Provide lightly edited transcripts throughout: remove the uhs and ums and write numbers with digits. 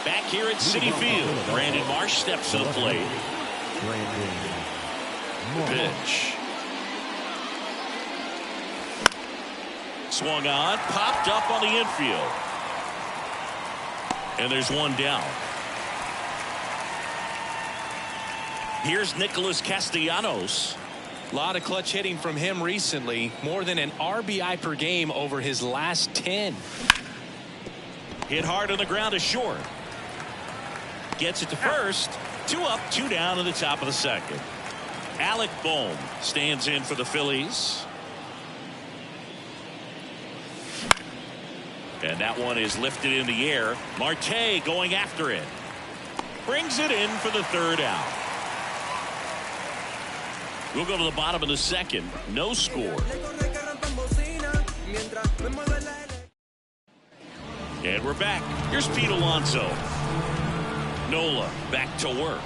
Back here at Citi Field, Brandon Marsh steps to the plate. Pitch. Swung on, popped up on the infield. And there's one down. Here's Nicholas Castellanos. A lot of clutch hitting from him recently. More than an RBI per game over his last 10. Hit hard on the ground to short. Gets it to first. 2 up, 2 down in the top of the second. Alec Bohm stands in for the Phillies. And that one is lifted in the air. Marte going after it. Brings it in for the 3rd out. We'll go to the bottom of the second. No score. And we're back. Here's Pete Alonso. Nola back to work.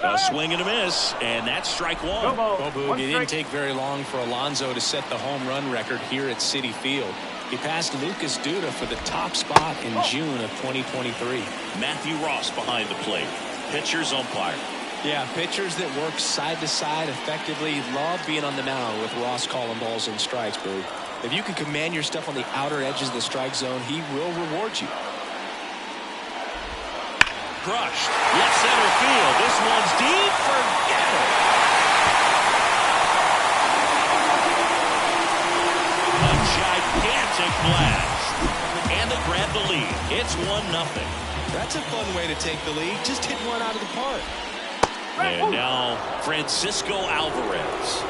A swing and a miss, and that's strike one. Boog, it didn't take very long for Alonso to set the home run record here at Citi Field. He passed Lucas Duda for the top spot in June of 2023. Matthew Ross behind the plate. Pitcher's umpire. Yeah, pitchers that work side to side effectively love being on the mound with Ross calling balls and strikes, Boog. If you can command your stuff on the outer edges of the strike zone, he will reward you. Crushed. Left center field. This one's deep. Forget it. A gigantic blast. And they grab the lead. It's 1-0. That's a fun way to take the lead. Just hit one out of the park. And now Francisco Alvarez.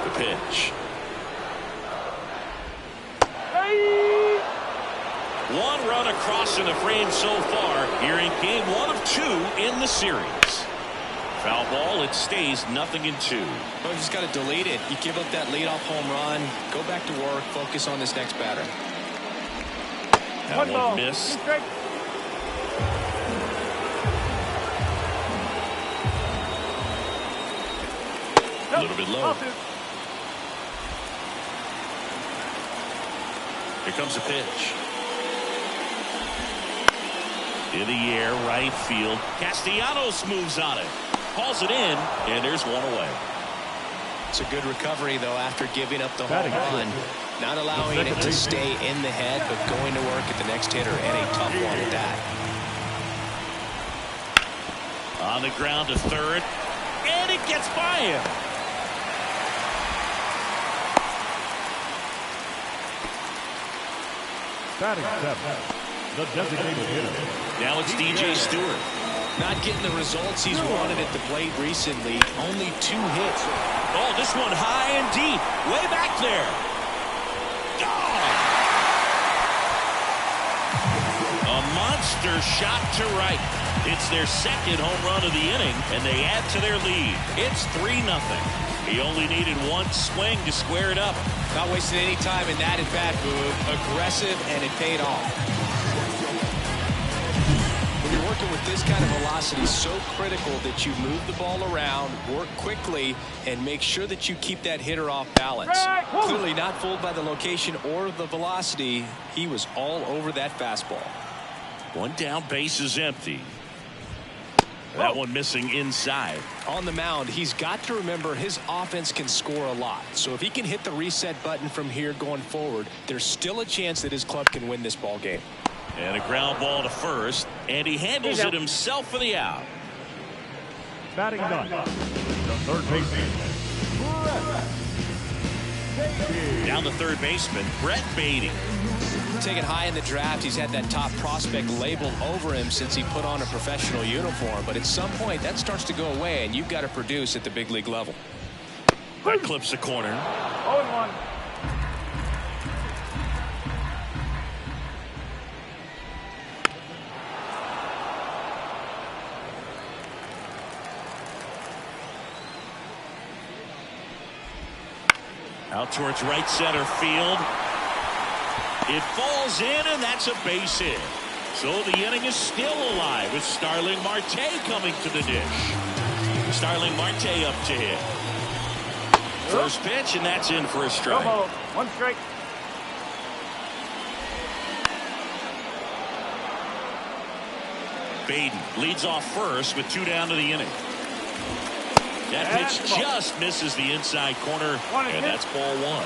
The pitch. One run across in the frame so far here in game 1 of 2 in the series. Foul ball. It stays 0-2. Well, you just got to delete it. You give up that leadoff home run. Go back to work. Focus on this next batter. That one missed. A little bit low. Here comes a pitch. In the air, right field. Castellanos moves on it. Hauls it in, and there's one away. It's a good recovery, though, after giving up the home run. Not allowing it to stay in the head, but going to work at the next hitter, and a tough one at that. On the ground to third, and it gets by him. Batting 7, the designated hitter. Now it's DJ Stewart. Not getting the results he's wanted at the plate recently. Only 2 hits. Oh, this one high and deep. Way back there. Gone. A monster shot to right. It's their 2nd home run of the inning, and they add to their lead. It's 3-0. He only needed 1 swing to square it up. Not wasting any time in that at-bat, Boog. Aggressive, and it paid off. When you're working with this kind of velocity, so critical that you move the ball around, work quickly, and make sure that you keep that hitter off balance. Clearly not fooled by the location or the velocity. He was all over that fastball. 1 down, base is empty. That one missing inside. On the mound, he's got to remember his offense can score a lot. So if he can hit the reset button from here going forward, there's still a chance that his club can win this ball game. And a ground ball to first, and he handles it himself for the out. Batting 9, the third baseman, Down the third baseman, Brett Baty. Taken high in the draft, he's had that top prospect label over him since he put on a professional uniform. But at some point, that starts to go away, and you've got to produce at the big league level. That clips the corner. 0-1. Out towards right center field. It falls in, and that's a base hit. So the inning is still alive with Starling Marte coming to the dish. Starling Marte up to hit. First pitch, and that's in for a strike. One strike. Baden leads off first with 2 down to the inning. That pitch just misses the inside corner, and that's ball 1.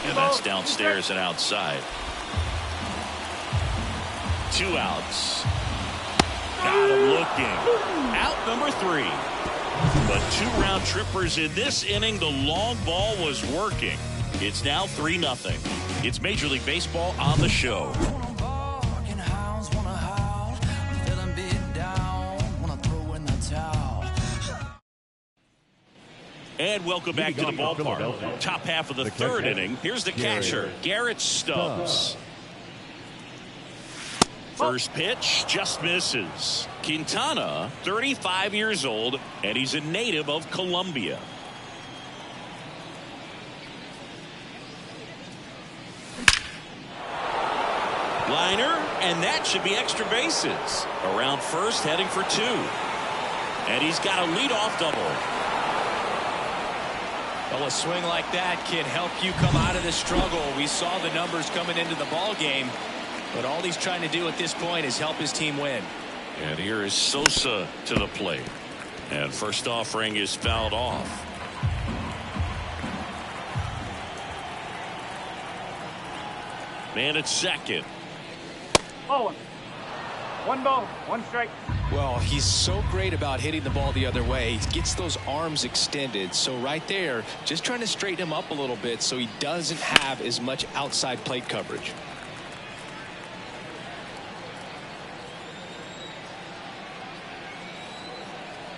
And that's downstairs and outside. 2 outs. Got him looking. Out number 3. But 2 round trippers in this inning. The long ball was working. It's now 3-0. It's Major League Baseball on the show. And welcome back to the ballpark. Top half of the third inning. Here's the catcher, Garrett Stubbs. First pitch just misses. Quintana, 35 years old, and he's a native of Colombia. Liner, and that should be extra bases. Around first, heading for 2. And he's got a leadoff double. Well, a swing like that can help you come out of the struggle. We saw the numbers coming into the ball game, but all he's trying to do at this point is help his team win. And here is Sosa to the plate. And first offering is fouled off. Man at second. Oh, 1 ball, 1 strike. Well, he's so great about hitting the ball the other way. He gets those arms extended. So right there, just trying to straighten him up a little bit so he doesn't have as much outside plate coverage.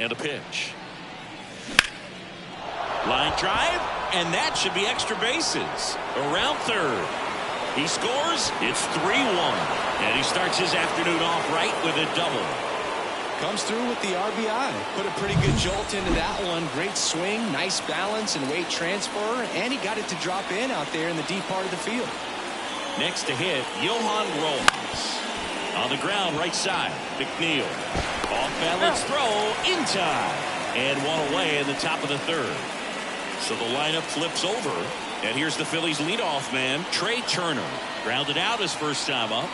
And a pitch. Line drive, and that should be extra bases. Around third. He scores. It's 3-1. And he starts his afternoon off right with a double. Comes through with the RBI. Put a pretty good jolt into that one. Great swing, nice balance and weight transfer. And he got it to drop in out there in the deep part of the field. Next to hit, Johan Rojas. On the ground, right side, McNeil. Off balance throw, in time. And 1 away in the top of the third. So the lineup flips over. And here's the Phillies leadoff man, Trey Turner. Grounded out his first time up.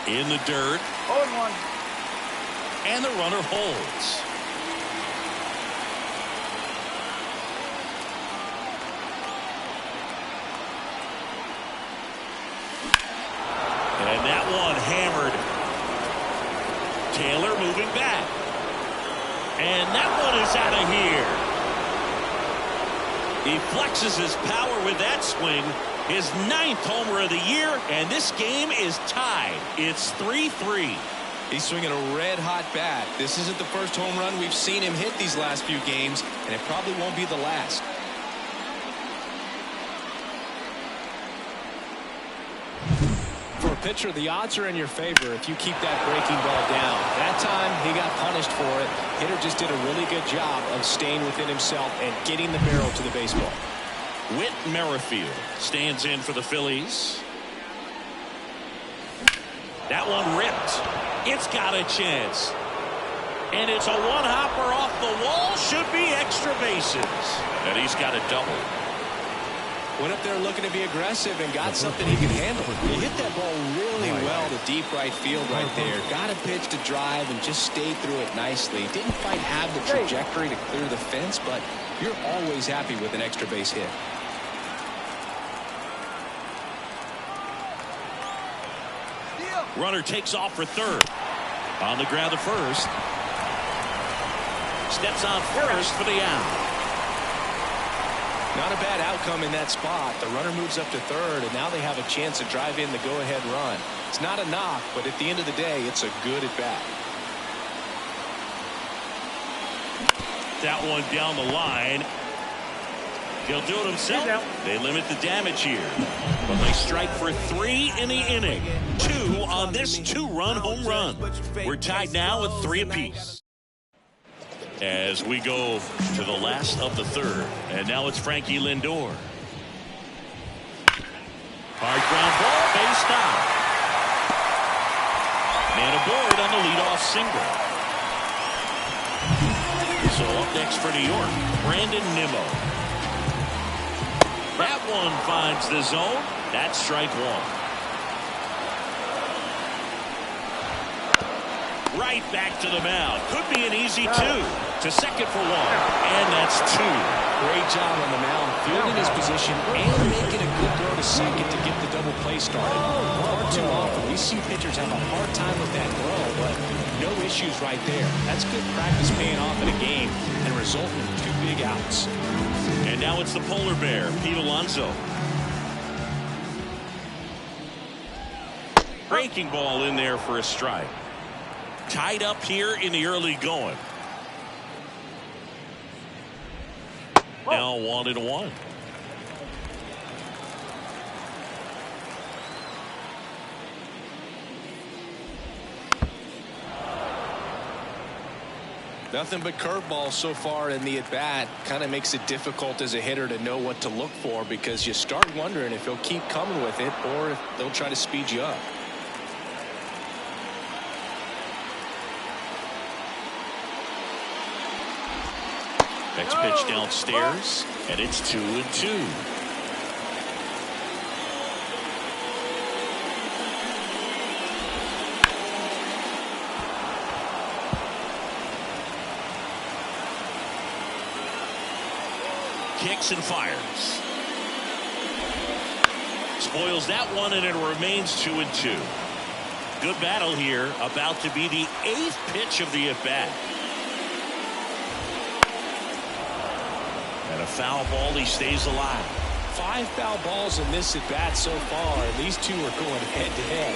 In the dirt. 0-1. And the runner holds. And that one hammered. Taylor moving back. And that one is out of here. He flexes his power with that swing. His 9th homer of the year, and this game is tied. It's 3-3. He's swinging a red-hot bat. This isn't the first home run we've seen him hit these last few games, and it probably won't be the last. For a pitcher, the odds are in your favor if you keep that breaking ball down. That time, he got punished for it. Hitter just did a really good job of staying within himself and getting the barrel to the baseball. Whit Merrifield stands in for the Phillies. That one ripped. It's got a chance. And it's a one-hopper off the wall. Should be extra bases. And he's got a double. Went up there looking to be aggressive and got something he can handle. He hit that ball really well to deep right field right there. Got a pitch to drive and just stayed through it nicely. Didn't quite have the trajectory to clear the fence, but you're always happy with an extra base hit. Runner takes off for third. On the ground to first. Steps on first for the out. Not a bad outcome in that spot. The runner moves up to third, and now they have a chance to drive in the go-ahead run. It's not a knock, but at the end of the day, it's a good at-bat. That one down the line. He'll do it himself. They limit the damage here. But they strike for 3 in the inning. 2 on this 2-run home run. We're tied now with 3 apiece. As we go to the last of the third. And now it's Frankie Lindor. Hard ground ball, base stop. Man aboard on the leadoff single. next for New York, Brandon Nimmo. That one finds the zone. That's strike one. Right back to the mound. Could be an easy two. To second for one. And that's two. Great job on the mound, fielding his position and making a good throw to second to get the double play started. Far too often, we see pitchers have a hard time with that throw, but no issues right there. That's good practice paying off in a game and resulting in 2 big outs. And now it's the polar bear, Pete Alonso. Breaking ball in there for a strike. Tied up here in the early going. Now 1-1. Nothing but curveballs so far in the at-bat. Kind of makes it difficult as a hitter to know what to look for because you start wondering if he'll keep coming with it or if they'll try to speed you up. Next pitch downstairs, and it's 2-2. Kicks and fires. Spoils that one, and it remains 2-2. Good battle here, about to be the 8th pitch of the at-bat. And a foul ball, he stays alive. 5 foul balls in this at-bat so far, and these two are going head-to-head.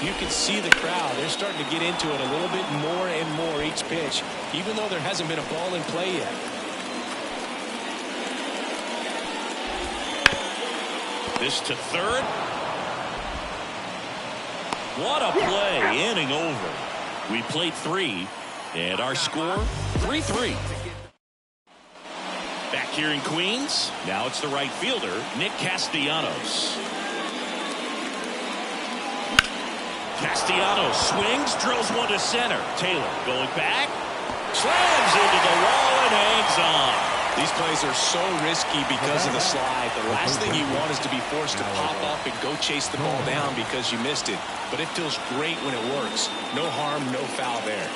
You can see the crowd. They're starting to get into it a little bit more and more each pitch, even though there hasn't been a ball in play yet. This to third. What a play, inning over. We played 3, and our score, 3-3. Back here in Queens, now it's the right fielder, Nick Castellanos. Castellanos swings, drills one to center. Taylor going back, slams into the wall and hangs on. These plays are so risky because of the slide. The last thing you want is to be forced to pop up and go chase the ball down because you missed it. But it feels great when it works. No harm, no foul there.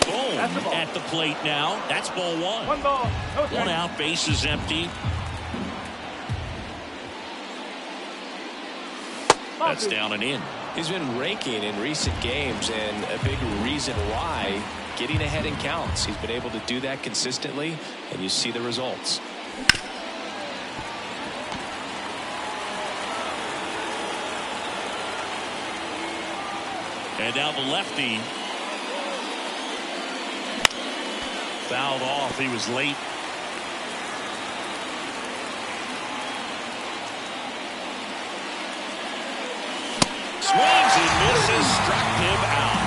Boom at the plate now. That's ball one. 1 ball, no One strike. out, base is empty. That's down and in. He's been raking in recent games, and a big reason why, getting ahead in counts. He's been able to do that consistently, and you see the results. And now the lefty. Fouled off. He was late. Swings and misses. Struck him out.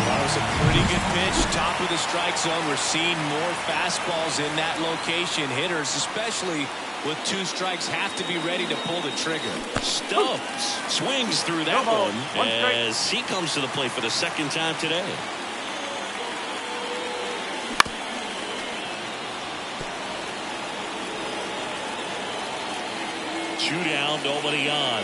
That was a pretty good pitch. Top of the strike zone. We're seeing more fastballs in that location. Hitters, especially with 2 strikes, have to be ready to pull the trigger. Stubbs swings through that ball, one 1 strike. as he comes to the plate for the 2nd time today. Two down, nobody on.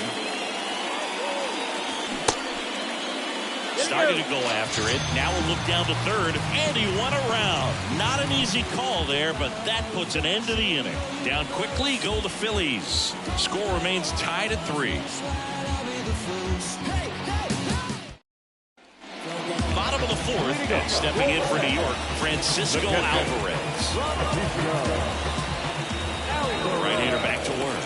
Started to go after it. Now we'll look down to third, and he won around. Not an easy call there, but that puts an end to the inning. Down quickly go the Phillies. Score remains tied at 3. Bottom of the 4th, and stepping in for New York, Francisco Alvarez. The right-hander back to work.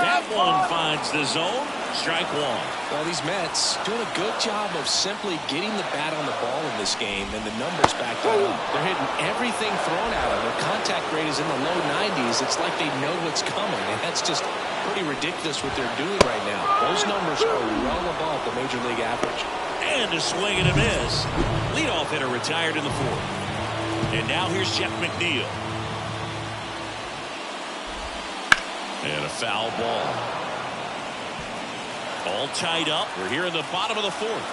That one finds the zone. Strike one. Well, these Mets doing a good job of simply getting the bat on the ball in this game, and the numbers back that up. They're hitting everything thrown at them. Their contact rate is in the low 90s. It's like they know what's coming, and that's just pretty ridiculous what they're doing right now. Those numbers are well above the major league average. And a swing and a miss. Leadoff hitter retired in the 4th. And now here's Jeff McNeil. And a foul ball. All tied up. We're here in the bottom of the 4th.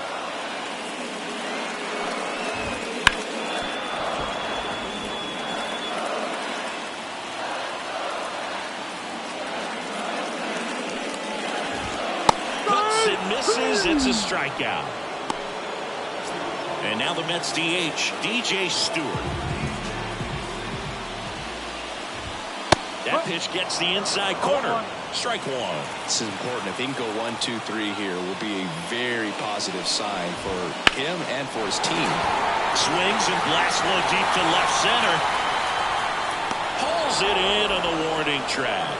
and misses. It's a strikeout. And now the Mets DH, DJ Stewart. That pitch gets the inside corner. Strike one. This is important. If he can go 1, 2, 3 here, will be a very positive sign for him and for his team. Swings and blasts one deep to left center. Pulls it in on the warning track.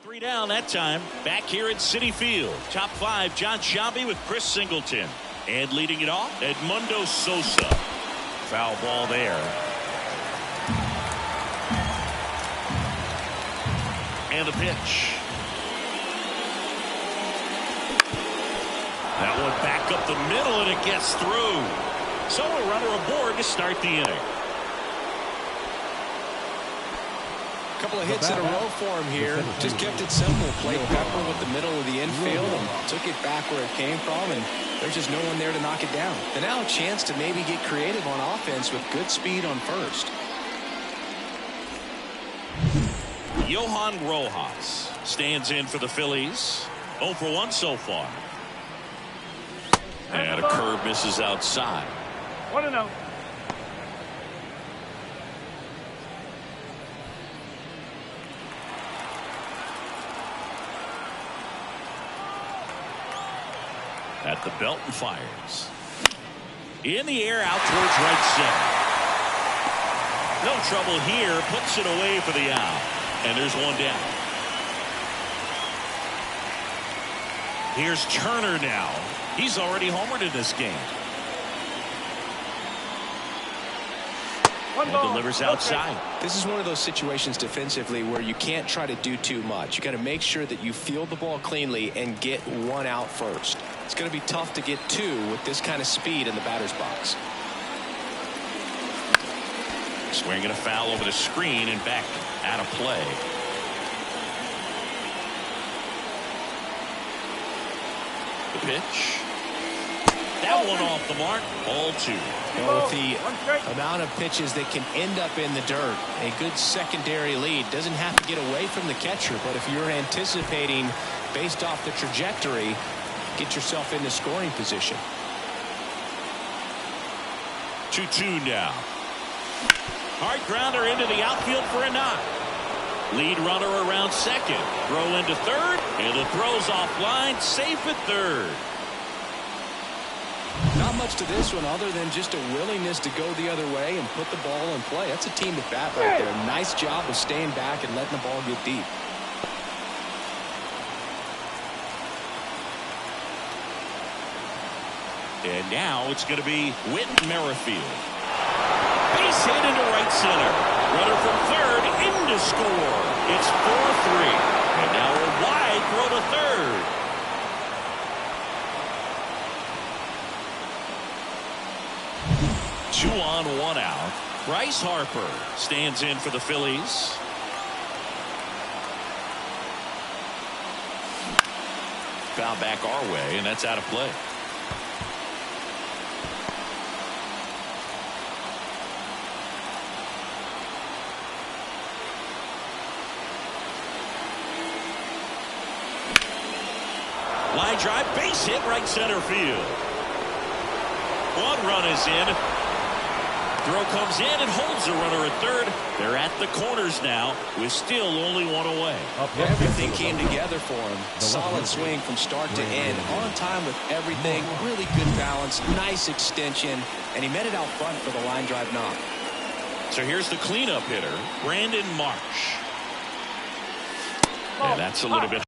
3 down that time. Back here at Citi Field. Top 5, Jon Sciambi with Chris Singleton. And leading it off, Edmundo Sosa. Foul ball there. And the pitch. That one back up the middle, and it gets through. So a runner aboard to start the inning. A couple of hits in a row for him here. Just kept it simple. Played pepper with the middle of the infield and took it back where it came from, and there's just no one there to knock it down. And now a chance to maybe get creative on offense with good speed on first. Johan Rojas stands in for the Phillies. 0 for 1 so far. And a curve misses outside. 1-0. At the belt and fires. In the air out towards right center. No trouble here. Puts it away for the out. And there's one down. Here's Turner now. He's already homered in this game. And delivers outside. This is one of those situations defensively where you can't try to do too much. You got to make sure that you field the ball cleanly and get one out first. It's going to be tough to get 2 with this kind of speed in the batter's box. Swinging a foul over the screen and back out of play. The pitch. That one off the mark. Ball 2. Well, with the amount of pitches that can end up in the dirt, a good secondary lead doesn't have to get away from the catcher, but if you're anticipating based off the trajectory, get yourself into scoring position. 2-2 now. Hard grounder into the outfield for a knock. Lead runner around second. Throw into third, and the throw's offline. Safe at third. Not much to this one other than just a willingness to go the other way and put the ball in play. That's a team at bat right there. Nice job of staying back and letting the ball get deep. And now it's going to be Whit Merrifield. Base hit into right center. Runner from third into score. It's 4-3. And now a wide throw to third. Two on, one out. Bryce Harper stands in for the Phillies. Foul back our way, and that's out of play. Line drive, base hit, right center field. One run is in. Throw comes in and holds the runner at third. They're at the corners now with still only one away. Everything came together for him. Solid swing from start to end. On time with everything. Really good balance. Nice extension. And he met it out front for the line drive knock. So here's the cleanup hitter, Brandon Marsh. And that's a little bit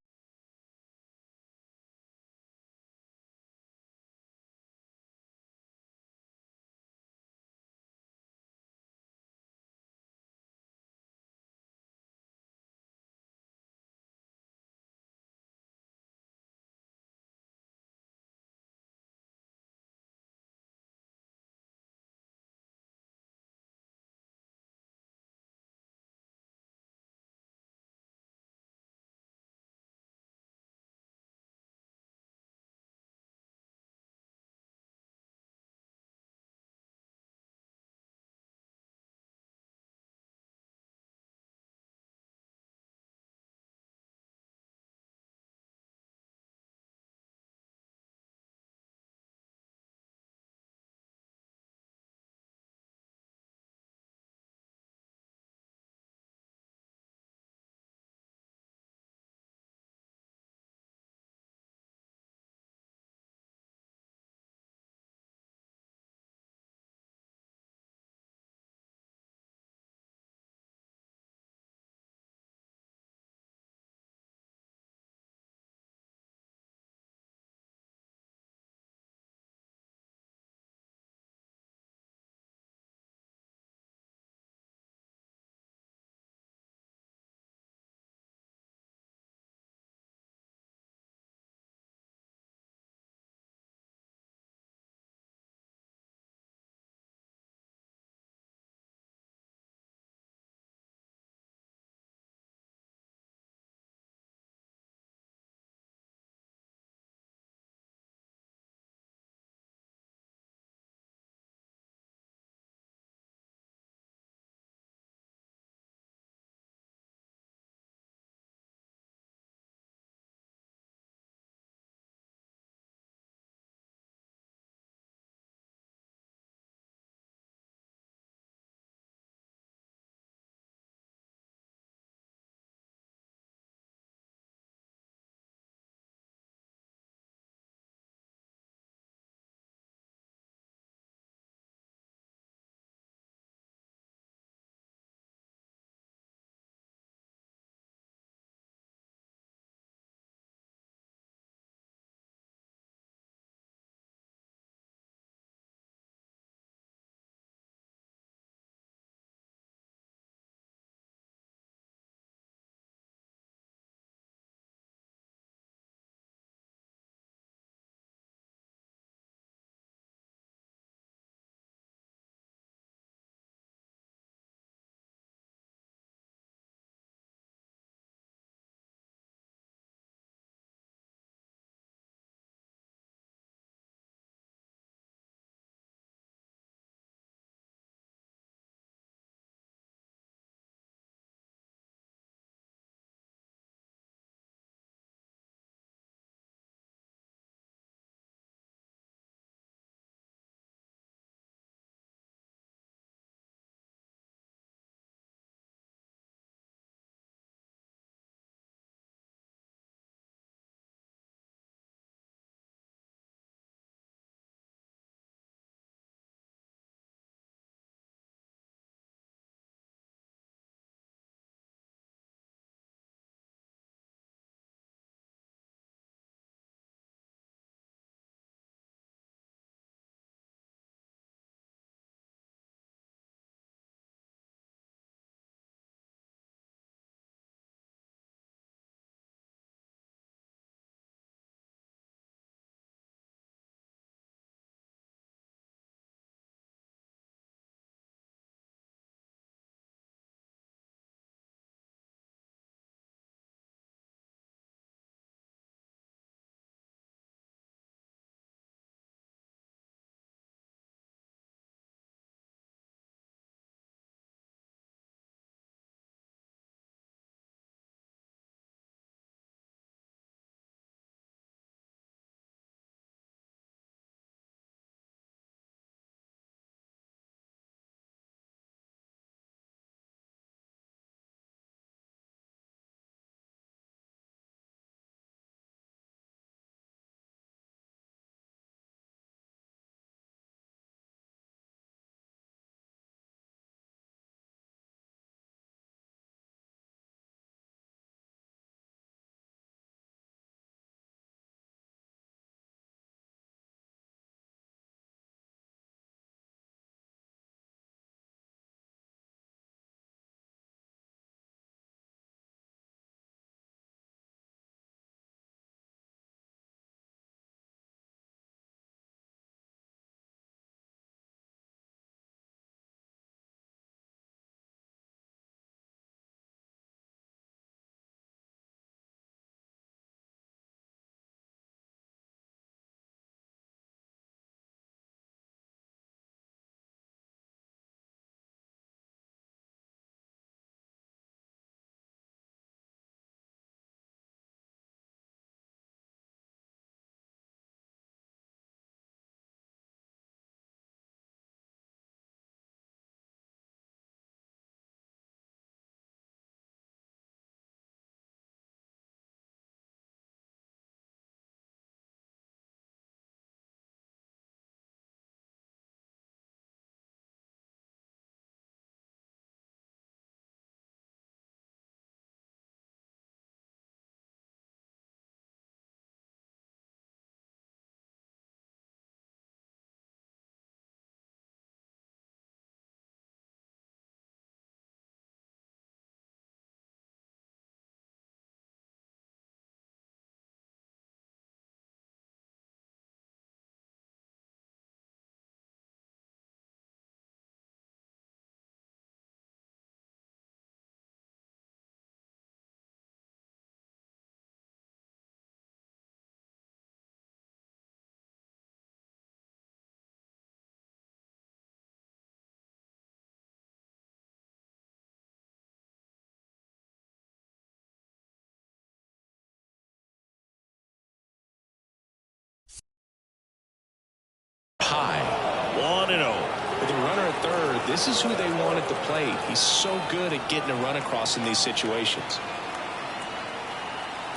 This is who they want at the plate. He's so good at getting a run across in these situations.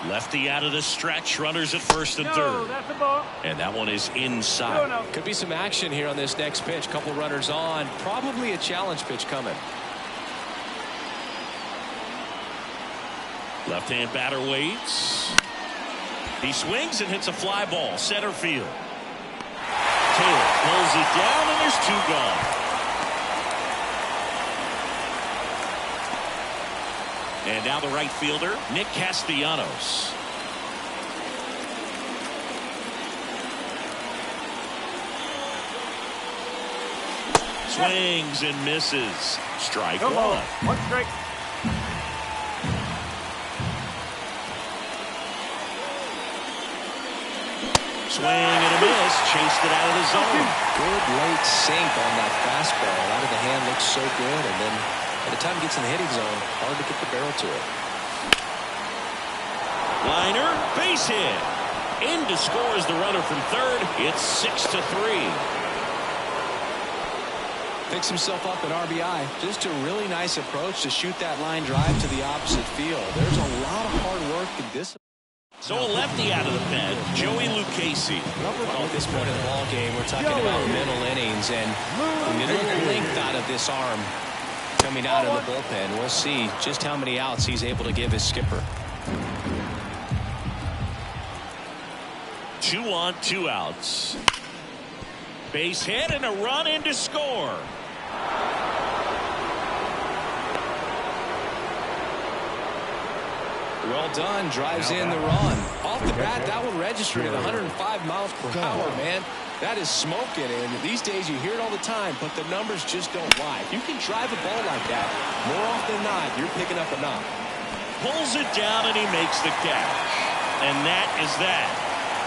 Lefty out of the stretch. Runners at first and third. That's a ball. And that one is inside. No. Could be some action here on this next pitch. Couple runners on. Probably a challenge pitch coming. Left-hand batter waits. He swings and hits a fly ball. Center field. Taylor pulls it down, and there's two gone. And now the right fielder, Nick Castellanos. Swings and misses. Strike No ball. one. 1 strike. Swing and a miss. Chased it out of the zone. Good late sink on that fastball. Out of the hand looks so good, and then by the time it gets in the hitting zone, hard to get the barrel to it. Liner, base hit. In to score is the runner from third. It's 6-3. Picks himself up at RBI. Just a really nice approach to shoot that line drive to the opposite field. There's a lot of hard work and discipline. So a lefty out of the pen, Joey Lucchesi. Well, at this point in the ball game, we're talking about middle innings, and middle length out of this arm coming out of the bullpen. We'll see just how many outs he's able to give his skipper. 2 on, 2 outs. Base hit and a run in to score. Well done. Drives in the run. Off the bat, that one registered at 105 miles per hour, man. That is smoking, and these days you hear it all the time, but the numbers just don't lie. If you can drive a ball like that, more often than not, you're picking up a knock. Pulls it down and he makes the catch. And that is that.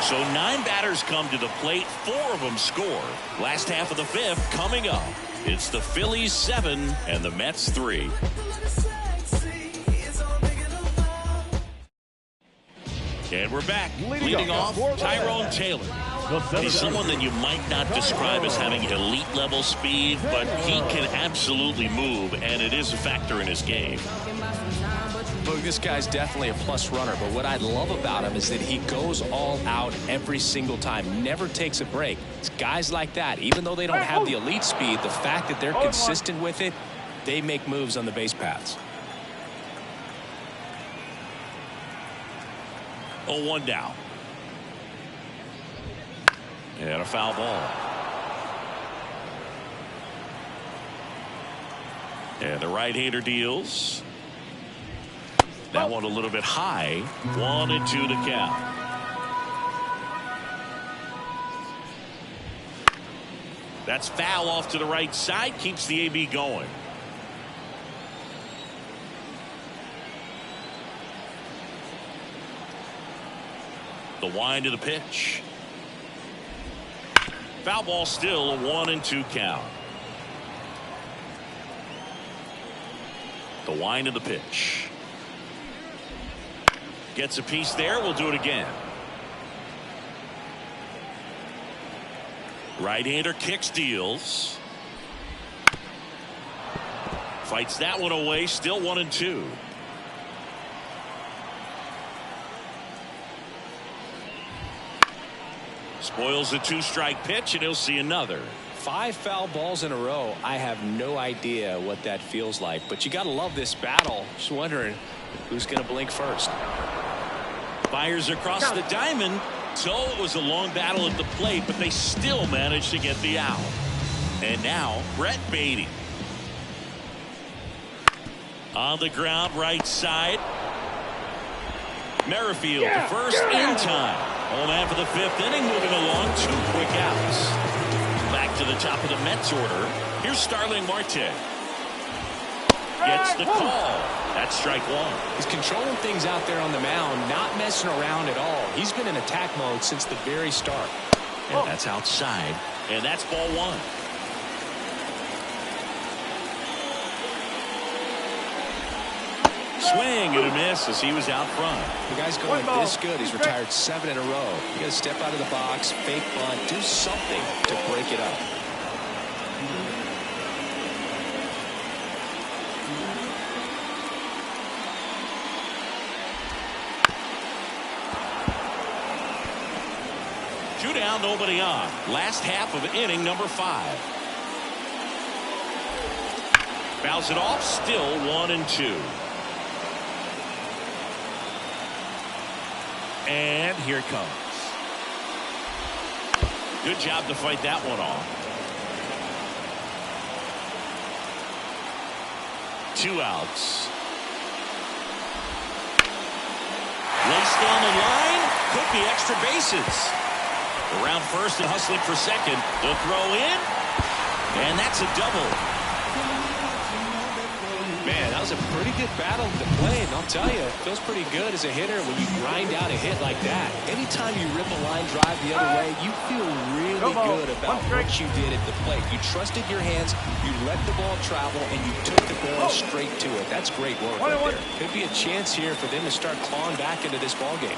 So 9 batters come to the plate, 4 of them score. Last half of the 5th coming up. It's the Phillies 7 and the Mets 3. And we're back. Leading off, Tyrone Taylor. He's someone that you might not describe as having elite level speed, but he can absolutely move, and it is a factor in his game. Look, this guy's definitely a plus runner, but what I love about him is that he goes all out every single time, never takes a break. It's guys like that, even though they don't have the elite speed, the fact that they're consistent with it, they make moves on the base paths. 0-1 down. And a foul ball. And the right-hander deals. That one a little bit high. 1-2 to count. That's foul off to the right side. Keeps the AB going. The wind of the pitch. Foul ball still, a 1-2 count. The wind of the pitch. Gets a piece there. We'll do it again. Right-hander kicks, deals. Fights that one away. Still 1-2. Spoils the 2-strike pitch, and he'll see another. 5 foul balls in a row. I have no idea what that feels like, but you got to love this battle. Just wondering who's going to blink first. Fires across the diamond. So it was a long battle at the plate, but they still managed to get the out. And now Brett Baty. On the ground, right side. Merrifield to first in time. Home man for the 5th inning, moving along. 2 quick outs. Back to the top of the Mets order. Here's Starling Marte. Gets the call. That's strike 1. He's controlling things out there on the mound, not messing around at all. He's been in attack mode since the very start. And that's outside. And that's ball 1. Swing and a miss as he was out front. The guy's going this good. He's retired 7 in a row. You got to step out of the box, fake bunt, do something to break it up. 2 down, nobody on. Last half of inning number 5. Fouls it off, still 1-2. And here it comes. Good job to fight that one off. 2 outs. Laced down the line. Could be extra bases. Around first and hustling for second. The throw in. And that's a double. Man, that was a pretty good battle to play, and I'll tell you, it feels pretty good as a hitter when you grind out a hit like that. Anytime you rip a line drive the other way, you feel really good about what you did at the plate. You trusted your hands, you let the ball travel, and you took the ball straight to it. That's great work right there. Could be a chance here for them to start clawing back into this ball game.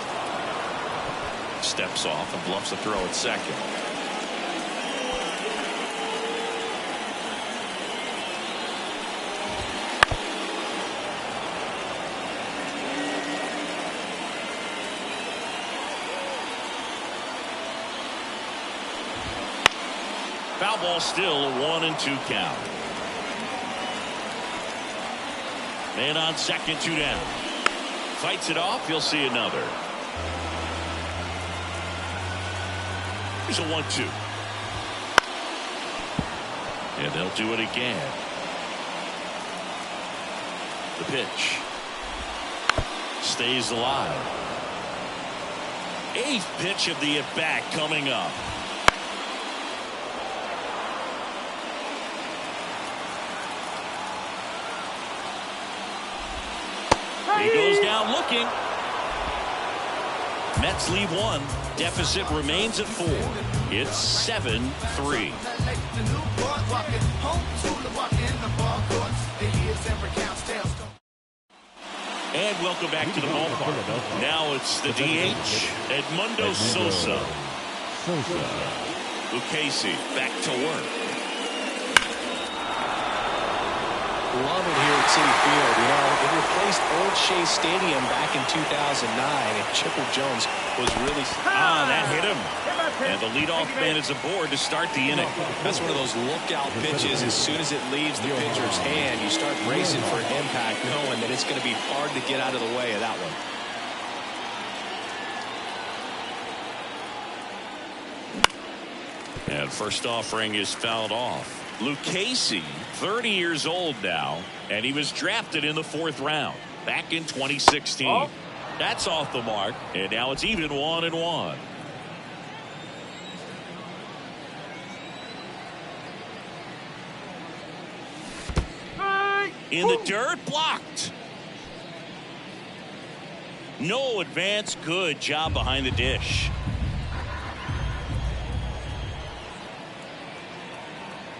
Steps off and bluffs the throw at second. Foul ball, still a 1-2 count. Man on second, 2 down. Fights it off. You'll see another. Here's a 1-2. And they'll do it again. The pitch. Stays alive. 8th pitch of the at-bat coming up. He goes down looking. Mets leave 1. Deficit remains at 4. It's 7-3. And welcome back to the ballpark. Now it's the DH, Edmundo Sosa. Lucchesi back to work. Love it here at Citi Field. You know, it replaced Old Shea Stadium back in 2009, and Chipper Jones was really... that hit him. And the leadoff man is aboard to start the inning. That's one of those lookout pitches. As soon as it leaves the pitcher's hand, you start bracing for impact, knowing that it's going to be hard to get out of the way of that one. And first offering is fouled off. Lucchesi, 30 years old now, and he was drafted in the 4th round back in 2016. Oh. That's off the mark, and now it's even 1-1. In the dirt, blocked. No advance, good job behind the dish.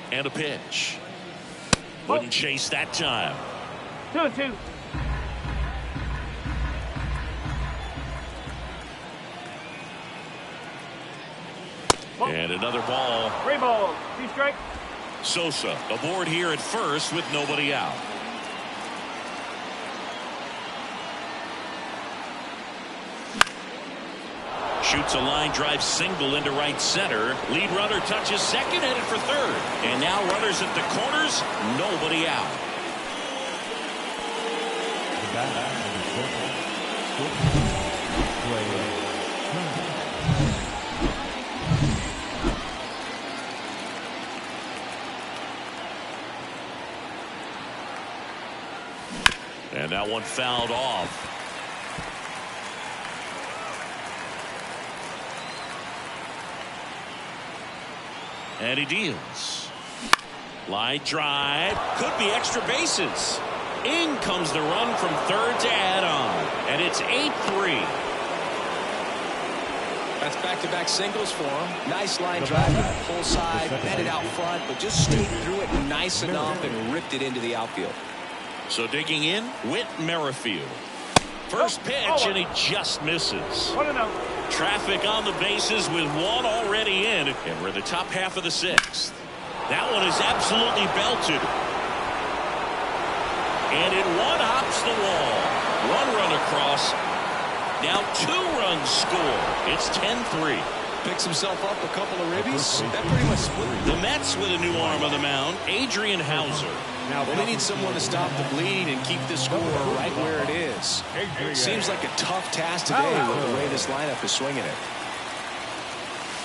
And a pitch. Wouldn't chase that time. 2-2. And another ball. 3 balls, 2 strikes. Sosa aboard here at first with nobody out. Shoots a line drive single into right center. Lead runner touches second, headed for third. And now runners at the corners, nobody out. And that one fouled off. And he deals. Line drive. Could be extra bases. In comes the run from third to add on. And it's 8-3. That's back-to-back singles for him. Nice line drive to the pull side. Batted out front, but just stayed through it nice enough and ripped it into the outfield. So digging in, Whit Merrifield. First pitch, and he just misses. Traffic on the bases with 1 already in. And we're in the top half of the 6th. That one is absolutely belted. And it one-hops the wall. 1 run across. Now 2 runs score. It's 10-3. Picks himself up a couple of ribbies. That pretty much split. The Mets with a new arm on the mound, Adrian Hauser. Well, they need someone to stop the bleed and keep the score right where it is. Seems like a tough task today with the way this lineup is swinging it.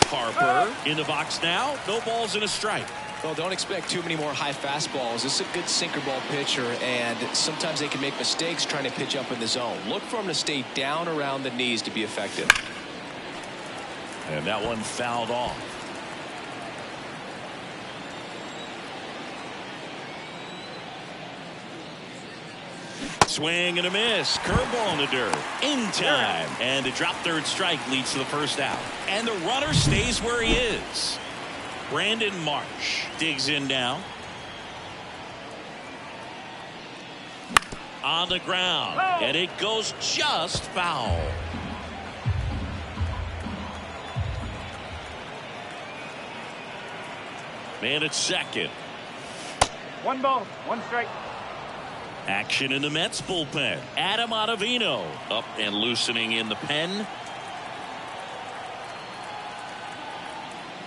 Harper in the box now. No balls and a strike. Well, don't expect too many more high fastballs. This is a good sinker ball pitcher, and sometimes they can make mistakes trying to pitch up in the zone. Look for him to stay down around the knees to be effective. And that one fouled off. Swing and a miss. Curveball in the dirt. In time. And the drop third strike leads to the first out. And the runner stays where he is. Brandon Marsh digs in now. On the ground. And it goes just foul. Man at second. 1 ball, 1 strike. Action in the Mets bullpen. Adam Ottavino up and loosening in the pen.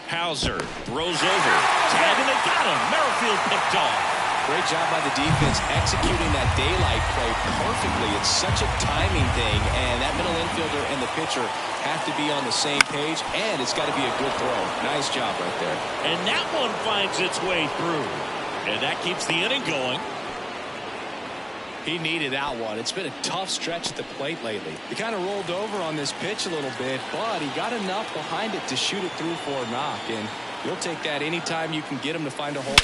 Hauser throws over. Tag and they got him. Merrifield picked off. Great job by the defense executing that daylight play perfectly. It's such a timing thing, and that middle infielder and the pitcher have to be on the same page, and it's got to be a good throw. Nice job right there. And that one finds its way through. And that keeps the inning going. He needed that one. It's been a tough stretch at the plate lately. He kind of rolled over on this pitch a little bit, but he got enough behind it to shoot it through for a knock, and you'll take that anytime you can get him to find a hole.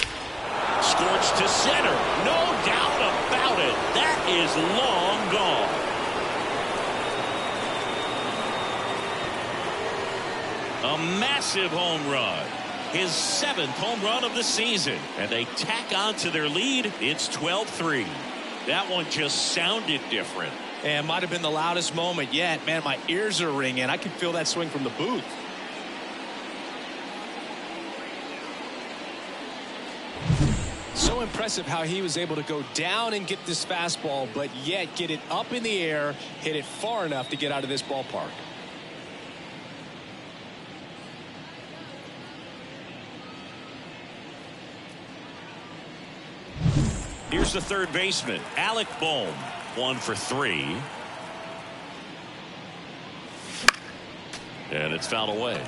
Scorched to center. No doubt about it. That is long gone. A massive home run. His 7th home run of the season. And they tack on to their lead. It's 12-3. That one just sounded different. And might have been the loudest moment yet. Man, my ears are ringing. I can feel that swing from the booth. So impressive how he was able to go down and get this fastball, but yet get it up in the air, hit it far enough to get out of this ballpark. Here's the third baseman, Alec Bohm. 1 for 3. And it's fouled away.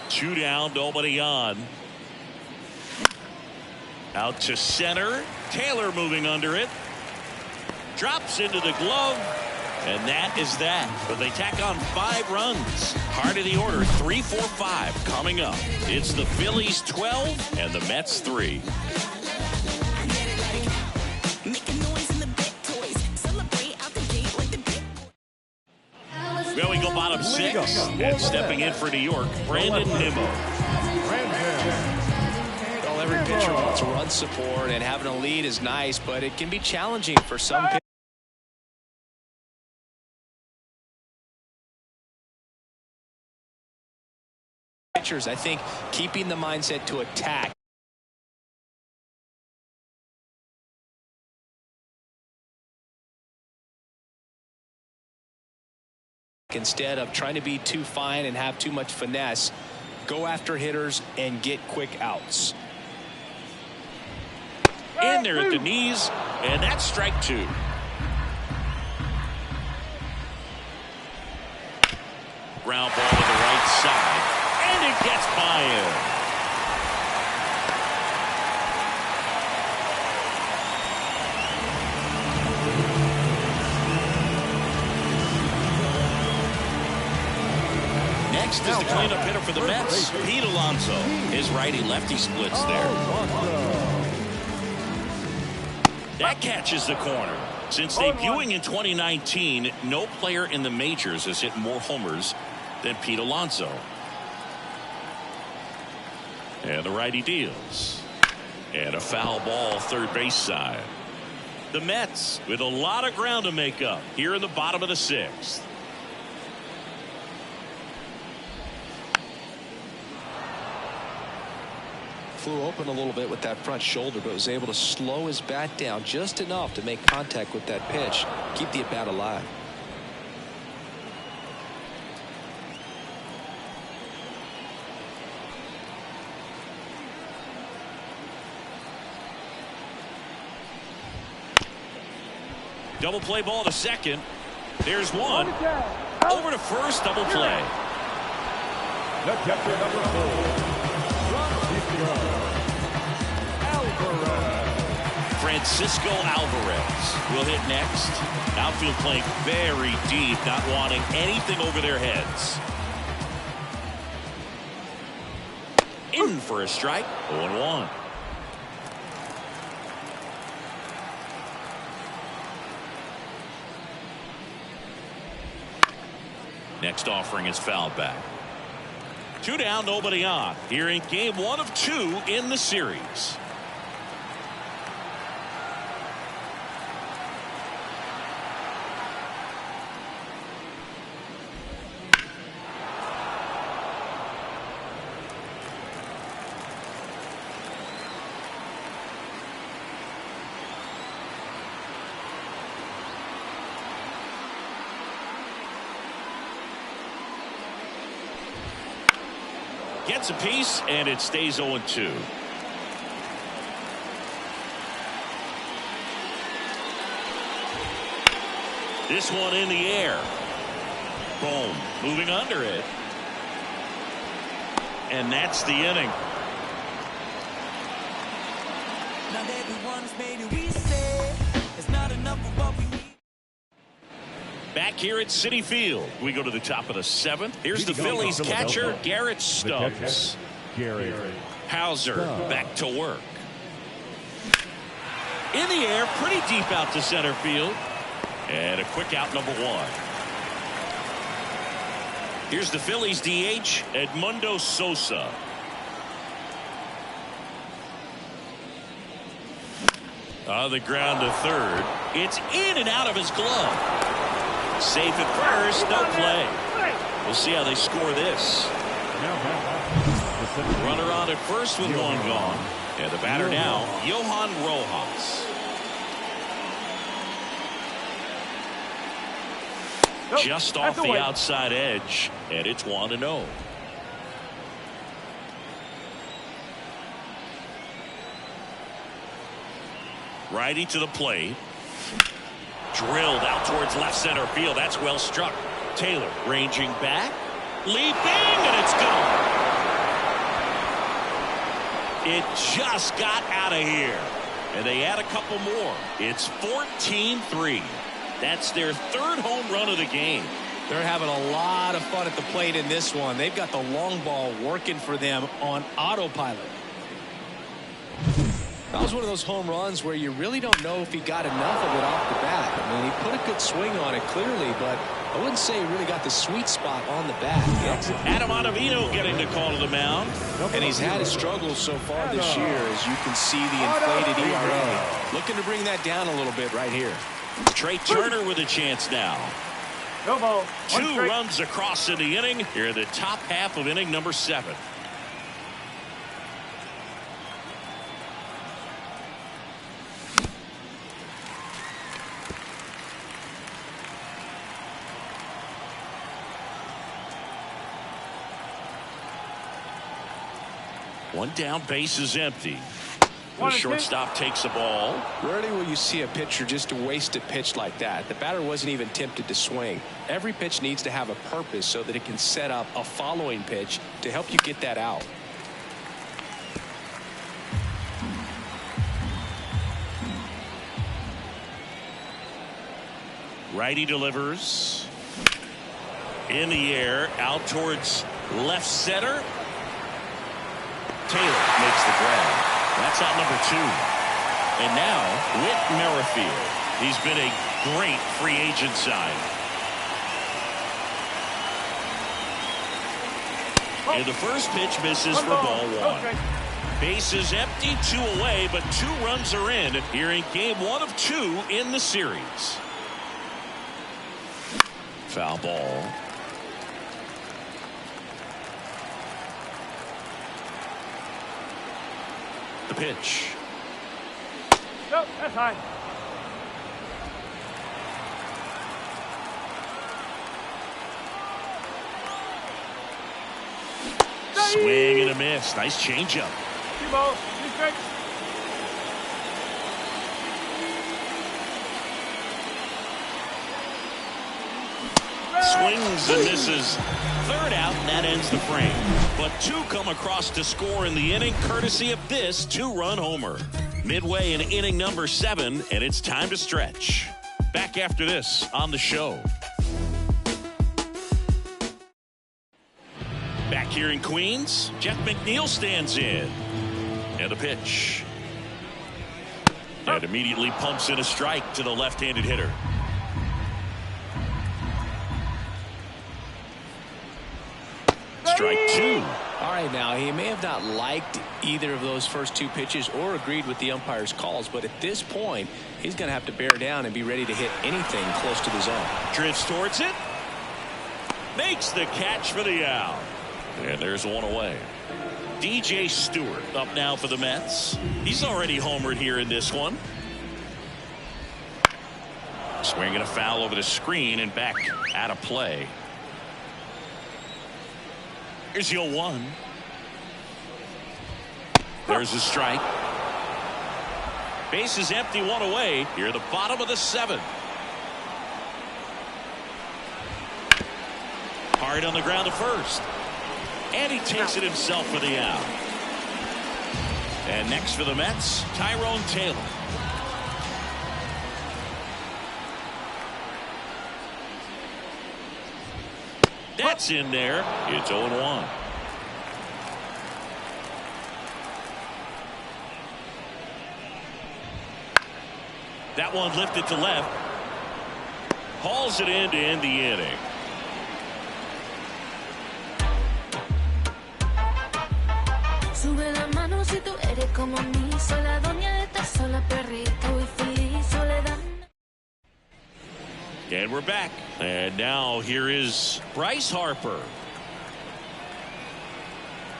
Two down, nobody on. Out to center. Taylor moving under it. Drops into the glove. And that is that. But they tack on 5 runs. Heart of the order, 3-4-5 coming up. It's the Phillies 12 and the Mets 3. Well, we go bottom 6. And stepping in for New York, Brandon Nimmo. Well, every pitcher wants run support, and having a lead is nice, but it can be challenging for some pitchers. I think keeping the mindset to attack instead of trying to be too fine and have too much finesse. Go after hitters and get quick outs. In there at the knees, and that's strike 2. Ground ball to the right side, and it gets by him. Next is the cleanup hitter for the Mets, Pete Alonso. His righty-lefty splits there. That catches the corner. Since debuting in 2019, no player in the majors has hit more homers than Pete Alonso. And the righty deals. And a foul ball third base side. The Mets with a lot of ground to make up here in the bottom of the 6th. flew open a little bit with that front shoulder, but was able to slow his bat down just enough to make contact with that pitch, keep the at-bat alive. Double play ball to second. There's one. Over to first, double play. The catcher, number 4, Francisco Alvarez will hit next. Outfield playing very deep, not wanting anything over their heads. In for a strike. 0-1. Next offering is fouled back. 2 down, nobody on. Here in game 1 of 2 in the series. Gets a piece, and it stays 0-2. This one in the air. Boom. Moving under it. And that's the inning. Not everyone's made it easy. It's not enough of what we need. Back here at Citi Field, we go to the top of the 7th. Here's the Phillies catcher, Garrett Stubbs. Hauser back to work. In the air, pretty deep out to center field. And a quick out, number 1. Here's the Phillies DH, Edmundo Sosa. On the ground to third. It's in and out of his glove. Safe at first, no play. We'll see how they score this. Runner on at first with 1 gone. And the batter now, Johan Rojas. Just off the outside edge, and it's 1-0. Righty to the plate. Drilled out towards left center field. That's well struck. Taylor ranging back. Leaping, and it's gone. It just got out of here. And they add a couple more. It's 14-3. That's their 3rd home run of the game. They're having a lot of fun at the plate in this one. They've got the long ball working for them on autopilot. That was one of those home runs where you really don't know if he got enough of it off the bat. I mean, he put a good swing on it clearly, but I wouldn't say he really got the sweet spot on the bat. Adam Ottavino getting the call to the mound. And he's had his struggles so far this year, as you can see the inflated ERA. Looking to bring that down a little bit right here. Trey Turner with a chance now. No ball. 2 runs across in the inning. Here in the top half of inning number 7. One down, base is empty. The shortstop takes the ball. Rarely will you see a pitcher just waste a pitch like that. The batter wasn't even tempted to swing. Every pitch needs to have a purpose so that it can set up a following pitch to help you get that out. Righty delivers. In the air, out towards left center. Taylor makes the grab. That's out number 2. And now, Whit Merrifield. He's been a great free agent sign. And the first pitch misses for ball 1. Base is empty, 2 away, but 2 runs are in here in game 1 of 2 in the series. Foul ball. The pitch. Nope, that's high. Swing and a miss. Nice changeup. 2 balls, 2 strikes. Swings and misses. Third out, and that ends the frame. But 2 come across to score in the inning, courtesy of this 2-run homer. Midway in inning number 7, and it's time to stretch. Back after this on the show. Back here in Queens, Jeff McNeil stands in. And the pitch. And immediately pumps in a strike to the left-handed hitter. Strike 2. All right, now he may have not liked either of those first 2 pitches or agreed with the umpire's calls, but at this point he's going to have to bear down and be ready to hit anything close to the zone. Drifts towards it. Makes the catch for the out. And there's one away. DJ Stewart up now for the Mets. He's already homered here in this one. Swinging a foul over the screen and back out of play. Here's the 0-1. There's a strike. Base is empty, 1 away. Here at the bottom of the 7th. Hard on the ground to first. And he takes it himself for the out. And next for the Mets, Tyrone Taylor. That's in there. It's 0-1. That one lifted to left. Hauls it in to end the inning. Sube la mano si tú eres como mí. Soy la doña de esta sola perrita. Muy feliz, soledad. And we're back. And now here is Bryce Harper.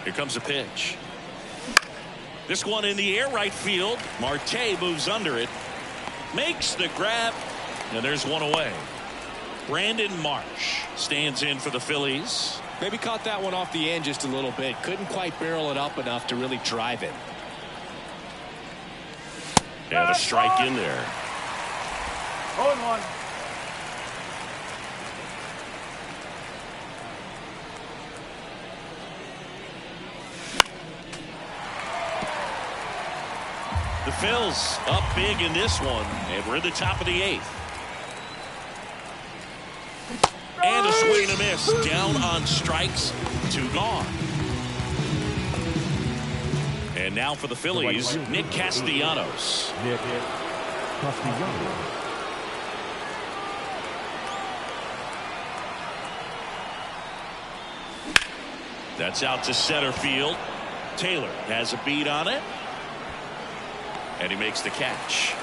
Here comes a pitch. This one in the air, right field. Marte moves under it. Makes the grab. And there's one away. Brandon Marsh stands in for the Phillies. Maybe caught that one off the end just a little bit. Couldn't quite barrel it up enough to really drive it. And a strike in there. 0-1. The Phils up big in this one, and we're in the top of the 8th. And a swing and a miss. Down on strikes. 2 gone. And now for the Phillies, Nick Castellanos. Nick Castellanos. That's out to center field. Taylor has a beat on it. And he makes the catch.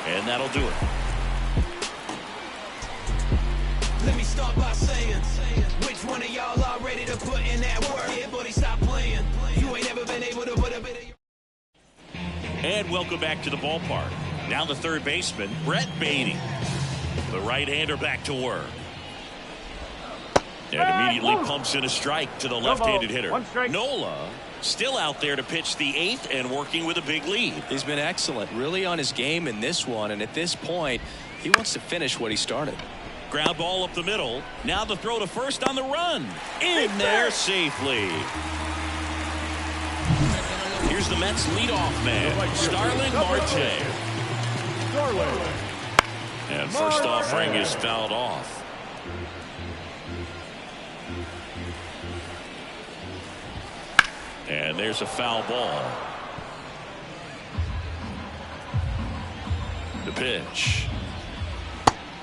And that'll do it. Let me start by saying, which one of y'all are ready to put in that work? Everybody stop playing. You ain't never been able to put a bit of... And welcome back to the ballpark. Now the third baseman, Brett Baty. The right-hander back to work. And immediately pumps in a strike to the left-handed hitter. Nola still out there to pitch the 8th and working with a big lead. He's been excellent, really on his game in this one, and at this point he wants to finish what he started. Ground ball up the middle. Now the throw to first on the run. In there safely. Here's the Mets leadoff man, Starling Marte. And first offering is fouled off. And there's a foul ball. The pitch.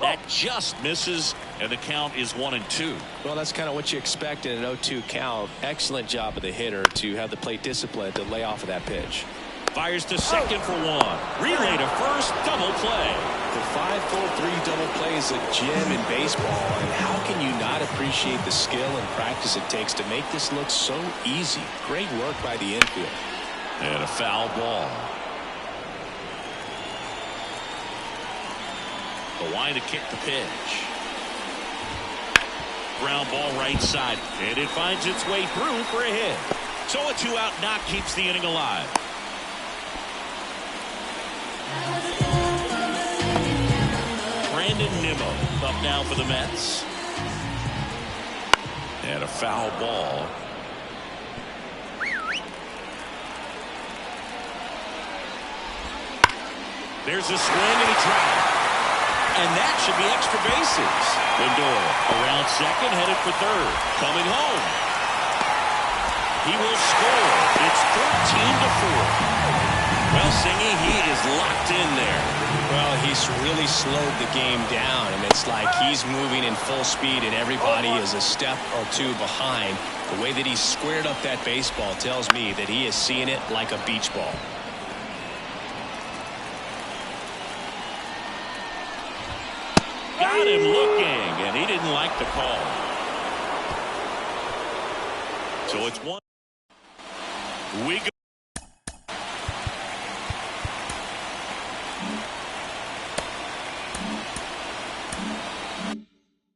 That just misses, and the count is 1-2. Well, that's kind of what you expect in an 0-2 count. Excellent job of the hitter to have the plate discipline to lay off of that pitch. Fires to second for 1. Relay to first, double play. The 5-4-3 double play is a gem in baseball, and how can you not appreciate the skill and practice it takes to make this look so easy? Great work by the infield. And a foul ball. The line to kick the pitch. Ground ball right side. And it finds its way through for a hit. So a 2-out knock keeps the inning alive. Brandon Nimmo up now for the Mets. And a foul ball. There's a swing and a drive. And that should be extra bases. Lindor around second, headed for third. Coming home. He will score. It's 13-4. Well, Singy, he is locked in there. Well, he's really slowed the game down, and it's like he's moving in full speed, and everybody is a step or two behind. The way that he squared up that baseball tells me that he is seeing it like a beach ball. Got him looking, and he didn't like the call. So it's 1. We go.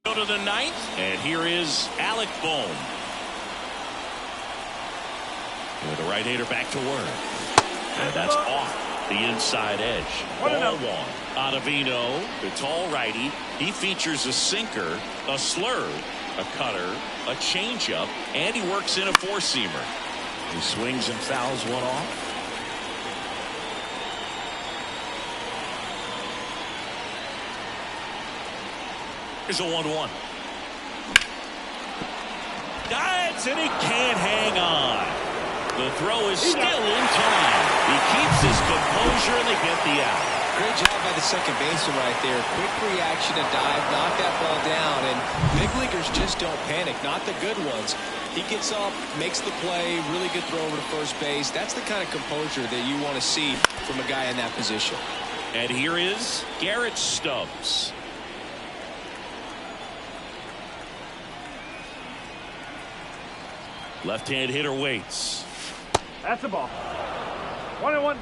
Go to the 9th, and here is Alec Bohm. With the right-hander back to work. And that's off the inside edge. Ball 1. Ottavino, the tall righty. He features a sinker, a slurve, a cutter, a changeup, and he works in a four-seamer. He swings and fouls one off. Here's a 1-1. Dives, and he can't hang on. The throw is still in time. He keeps his composure, and they get the out. Great job by the second baseman right there. Quick reaction to dive, knock that ball down, and big leaguers just don't panic, not the good ones. He gets up, makes the play, really good throw over to first base. That's the kind of composure that you want to see from a guy in that position. And here is Garrett Stubbs. Left-hand hitter waits. That's the ball. 1-1.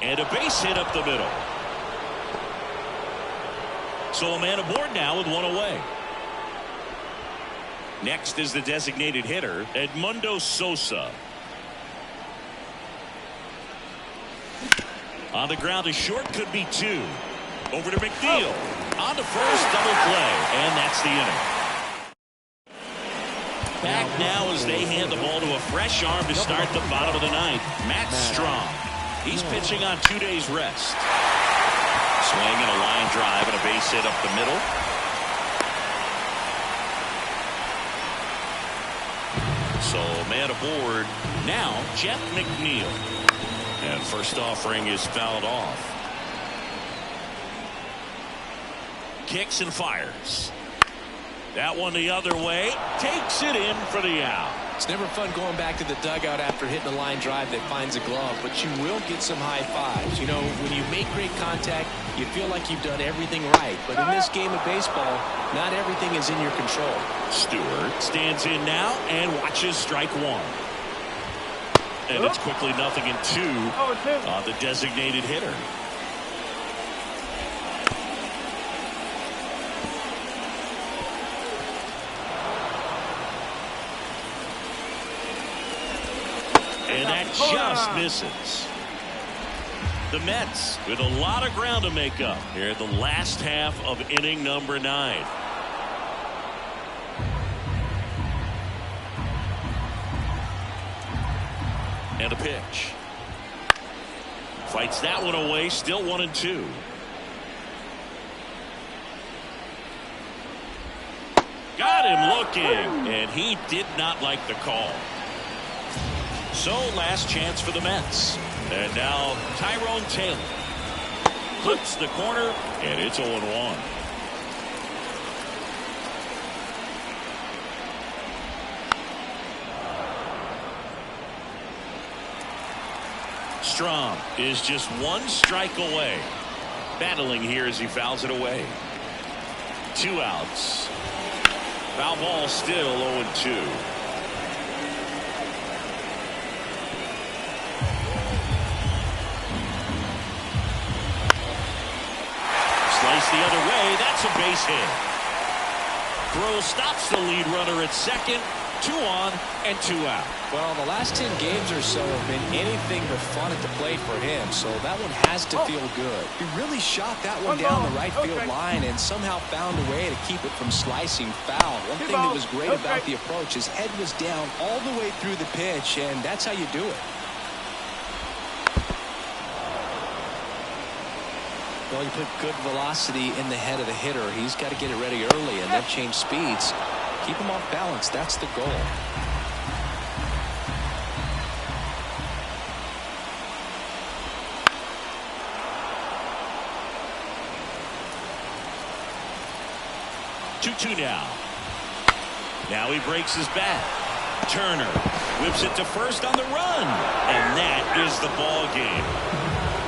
And a base hit up the middle. So a man aboard now with one away. Next is the designated hitter, Edmundo Sosa. On the ground, a short, could be 2. Over to McNeil. On to first, double play, and that's the inning. Back now as they hand the ball to a fresh arm to start the bottom of the 9th. Matt Strong. He's pitching on 2 days rest. Swing and a line drive and a base hit up the middle. So man aboard now, Jeff McNeil. And first offering is fouled off. Kicks and fires. That one the other way. Takes it in for the out. It's never fun going back to the dugout after hitting a line drive that finds a glove, but you will get some high fives. You know, when you make great contact, you feel like you've done everything right. But in this game of baseball, not everything is in your control. Stewart stands in now and watches strike 1. And it's quickly 0-2 on the designated hitter. And that just misses. The Mets with a lot of ground to make up here in the last half of inning number 9. And a pitch. Fights that one away, still 1-2. Got him looking, and he did not like the call. So last chance for the Mets. And now Tyrone Taylor clips the corner, and it's 0-1. Strong is just 1 strike away. Battling here as he fouls it away. 2 outs. Foul ball still 0-2. Slice the other way. That's a base hit. Throw stops the lead runner at second. 2 on and 2 out. Well, the last 10 games or so have been anything but fun at the plate for him, so that one has to feel good. He really shot that one down the right field line and somehow found a way to keep it from slicing foul. One thing that was great about the approach, his head was down all the way through the pitch, and that's how you do it. Well, you put good velocity in the head of the hitter. He's got to get it ready early and then change speeds. Keep him off balance. That's the goal. Two now. Now he breaks his bat. Turner whips it to first on the run. And that is the ball game.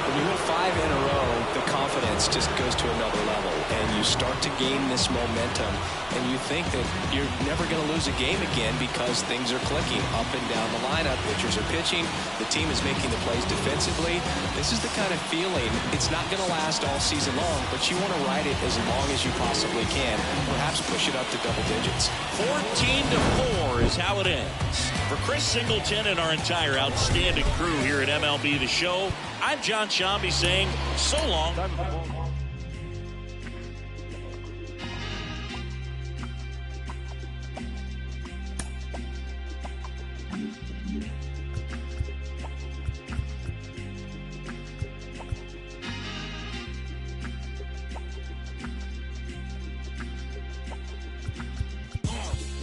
When you win 5 in a row, the confidence just goes to another level, and you start to gain this momentum, and you think that you're never going to lose a game again because things are clicking up and down the lineup. Pitchers are pitching. The team is making the plays defensively. This is the kind of feeling. It's not going to last all season long, but you want to ride it as long as you possibly can. Perhaps push it up to double digits. 14-4 is how it ends. For Chris Singleton and our entire outstanding crew here at MLB The Show, I'm John Shambi saying so long.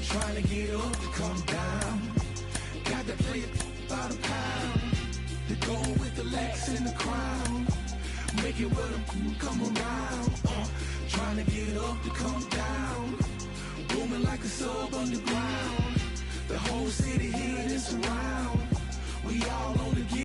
Trying to get up to come down. Got to play it by the pound. The goal with the Lex and the crown. Make it with them come around. Trying to get up to come down. Booming like a sub underground. The whole city here is around. We all on the